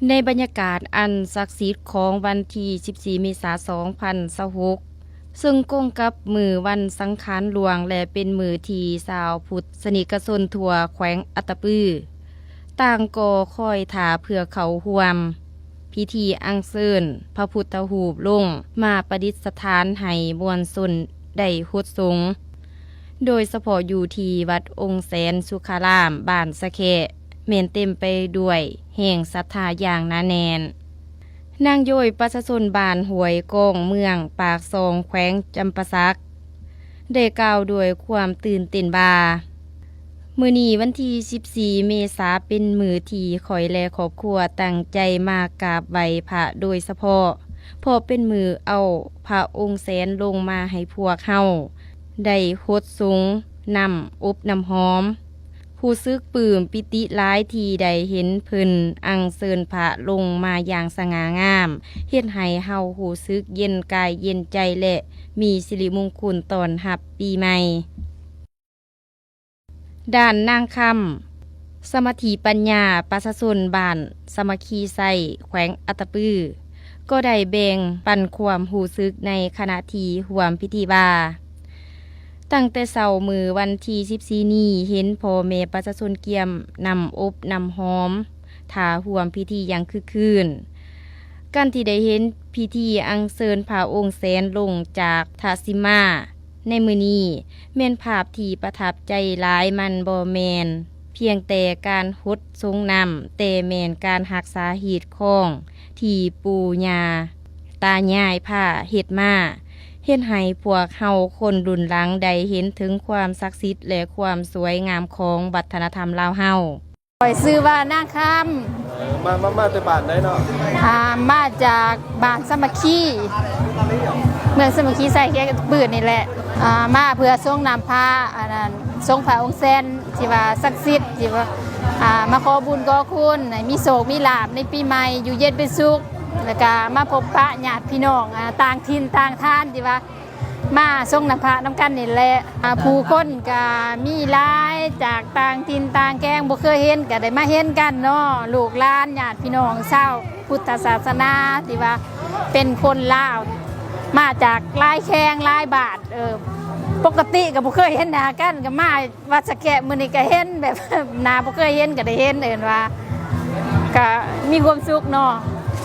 ในบรรยากาศอันศักดิ์สิทธิ์ของวันที่14เมษายน2026ซึ่งก้งกับมือวันสังขารหลวงและเป็นมือที่ชาวพุทธสนิกชนทั่วแขวงอัตตปือต่างก็คอยถาเพื่อเขาห่วมพิธีอัญเชิญพระพุทธรูปลงมาประดิษฐานให้มวลชนได้ฮดสงโดยเฉพาะอยู่ที่วัดองค์แสนสุขารามบ้านสะแคะเมนเต็มไปด้วยแห่งศรัทธาอย่างหนาแน่นนางโยยประชาชนบ้านหวยกองเมืองปากซองแขวงจำปาสักได้กล่าวด้วยความตื่นเต้นบามื้อนี้วันที่14เมษายนเป็นมื้อที่ข่อยและครอบครัวตั้งใจมากราบไหว้พระโดยเฉพาะเพราะเป็นมื้อเอาพระองค์แสนลงมาให้พวกเฮาได้ฮดสงนำอบน้ำหอมผู้ซึกปลื้มปิติหลายที่ได้เห็นเพิ่นอัญเชิญพระลงมาอย่างสง่างามเฮ็ดให้เฮารู้สึกเย็นกายเย็นใจและมีสิริมงคลต้อนรับปีใหม่ด้านนางคำสมาธิปัญญาประชาชนบ้านสามัคคีไซแขวงอัตตปือก็ได้แบ่งปันความรู้สึกในขณะที่ร่วมพิธีบาตั้งแต่เช้ามือวันที่14นี้เห็นพ่อแม่ประชาชนเกียมนำอบนำหอมถ่าร่วมพิธีอย่างคึกคืนการที่ได้เห็นพิธีอัญเชิญพระองค์แสนลงจากทาสิมาในมื้อนี้แม่นภาพที่ประทับใจหลายมันบ่แม่นเพียงแต่การฮดทรงนำแต่แม่นการรักษาหีดคองที่ปู่ย่าตายายพาเฮ็ดมาเฮ็ดให้พวกเฮาคนรุ่นหลังได้เห็นถึงความศักดิ์สิทธิ์และความสวยงามของวัฒนธรรมลาวเฮาข่อยซื้อว่านางคมาแต่บ้านได้เนาะำมาจากบ้านสามัคคีเมืองสามัคคีใส่แค่ปืนนี่แหละมาเพื่อทรงนำพระอันนั้นทรงพระองค์แสนที่ว่าศักดิ์สิทธิ์ที่ว่ามาขอบุญขอคุณให้มีโศกมีลาภในปีใหม่อยู่เย็นเป็นสุขแล้วก็มาพบปะญาติพี่น้องต่างถิ่นต่างท่านที่ว่ามาทรงนำพระน้ำกันนี่แหละผู้คนก็มีหลายจากต่างถิ่นต่างแกงบ่เคยเห็นก็ได้มาเห็นกันเนาะลูกหลานญาติพี่น้องชาวพุทธศาสนาที่ว่าเป็นคนลาวมาจากหลายแข้งหลายบาทปกติก็บ่เคยเห็นหน้ากันก็มาวัดสะแกะมื้อนี้ก็เห็นแบบหน้าบ่เคยเห็นก็ได้เห็นว่าก็มีความสุขเนาะ